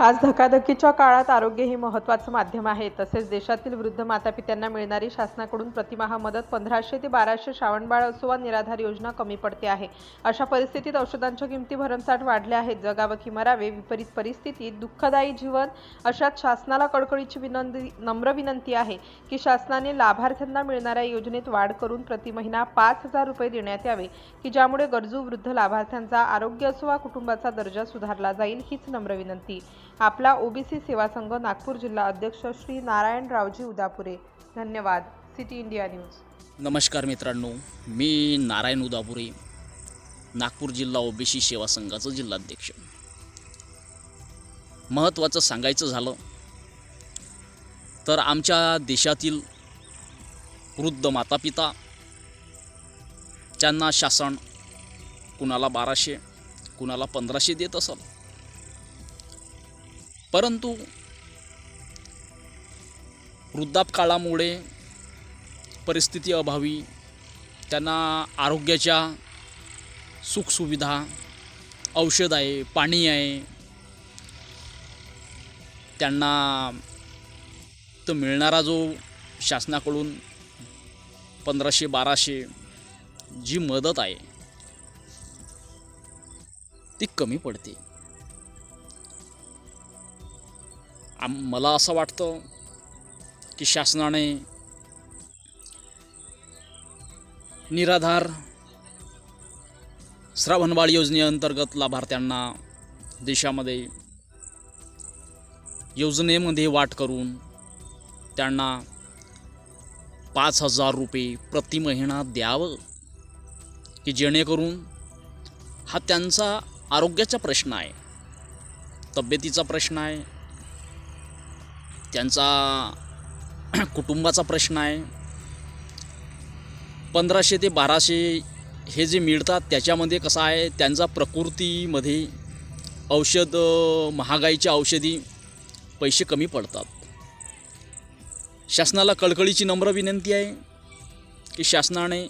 आज धकाधकीच्या काळात आरोग्य हे महत्त्वाचं माध्यम आहे. तसेच देशातील वृद्ध मातापित्यांना मिळणारी शासनाकडून प्रतिमाह मदत 1500 ते 1200 श्रावणबाळ असो वा निराधार योजना कमी पडते आहे. अशा परिस्थितीत औषधांच्या किमती भरमसाठ वाढल्या आहेत. जगावं की मरावे विपरीत परिस्थितीत दुःखदायी जीवन अशात शासनाला कळकळीची नम्र विनंती आहे की शासनाने लाभार्थ्यांना मिळणाऱ्या योजनेत वाढ करून प्रति महिना 5000 रुपये देण्यात यावे की ज्यामुळे गरजू वृद्ध लाभार्थ्यांचा आरोग्य असो वा कुटुंबाचा दर्जा सुधारला जाईल, हीच नम्र विनंती. आपला ओबीसी सेवा संघ नागपूर जिल्हा अध्यक्ष श्री नारायण रावजी उदापुरे. धन्यवाद. City India news. नमस्कार मित्रांनो, मी नारायण उदापुरे, नागपूर जिल्हा ओबीसी सेवा संघाचा जिल्हाध्यक्ष. महत्त्वाचं सांगायचं झालं तर आमच्या देशातील वृद्ध मातापिता ज्यांना शासन कुणाला 1200 कुणाला 1500 देत असेल, परंतु वृद्धापकाळामुळे परिस्थिती अभावी त्यांना आरोग्याच्या सुखसुविधा, औषध आहे, पाणी आहे, त्यांना तर मिळणारा जो शासनाकडून 1500-1200 जी मदत आहे ती कमी पडते. मला असं वाटतं की शासनाने निराधार श्रावणबाळ योजनेअंतर्गत लाभार्थ्यांना देशामध्ये योजनेमध्ये वाढ करून त्यांना 5000 रुपये प्रति महिना द्यावं की जेणेकरून हा त्यांचा आरोग्याचा प्रश्न आहे, तब्येतीचा प्रश्न आहे, त्यांचा कुटुंबाचा प्रश्न आहे. 1500 ते 1200 हे जे मिळतात त्याच्यामध्ये कसं आहे, त्यांचा प्रकृतीमध्ये औषध, महागाईच्या औषधी पैसे कमी पडतात. शासनाला कळकळीची नम्र विनंती आहे की शासनाने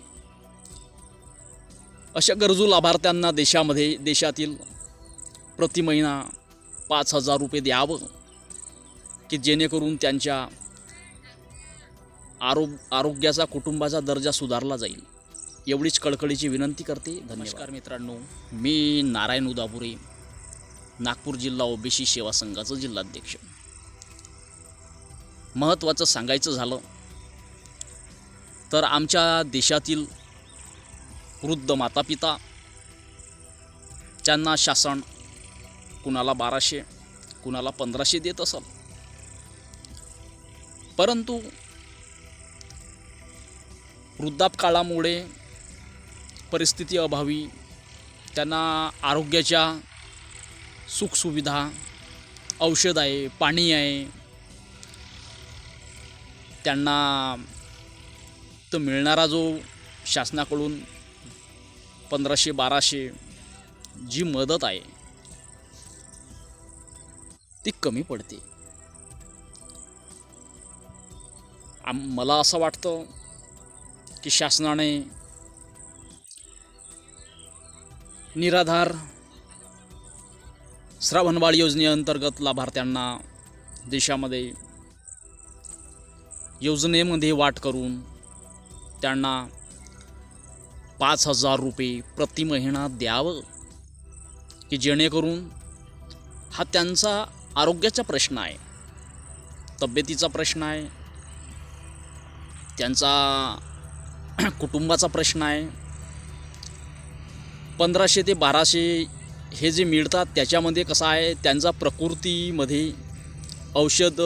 अशा गरजू लाभार्थ्यांना देशातील प्रति महिना 5000 रुपये द्यावं की जेणेकरून त्यांच्या आरोग्याचा, कुटुंबाचा दर्जा सुधारला जाईल. एवढीच कळकळीची विनंती करते. नमस्कार मित्रांनो, मी नारायण उदापुरे, नागपूर जिल्हा ओबीसी सेवा संघाचा जिल्हाध्यक्ष. महत्त्वाचं सांगायचं झालं तर आमच्या देशातील वृद्ध मातापिता ज्यांना शासन कुणाला 1200 कुणाला 1500 देत असेल, परंतु वृद्धापकाळामुळे परिस्थिती अभावी त्यांना आरोग्याच्या सुखसुविधा, औषध आहे, पाणी आहे, त्यांना तर मिळणारा जो शासनाकडून 1500-1200 जी मदत आहे ती कमी पडते. मला असं वाटतं की शासनाने निराधार श्रावणबाळ योजनेअंतर्गत लाभार्थ्यांना देशामध्ये योजनेमध्ये वाढ करून त्यांना 5000 रुपये प्रति महिना द्यावं की जेणेकरून हा त्यांचा आरोग्याचा प्रश्न आहे, तब्येतीचा प्रश्न आहे, त्यांचा कुटुंबाचा प्रश्न आहे. 1500 ते 1200 हे जे मिळतात त्याच्यामध्ये कसं आहे, त्यांचा प्रकृतीमध्ये औषध,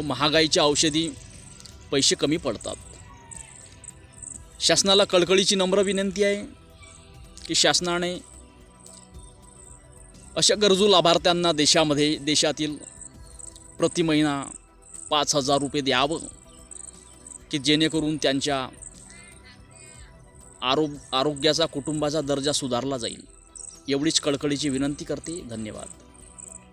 महागाईच्या औषधी पैसे कमी पडतात. शासनाला कळकळीची नम्र विनंती आहे की शासनाने अशा गरजू लाभार्थ्यांना देशातील प्रति महिना 5000 रुपये द्यावं की जेणेकरून त्यांच्या आरोग्याचा, कुटुंबाचा दर्जा सुधारला जाईल. एवढीच कळकळीची विनंती करते. धन्यवाद.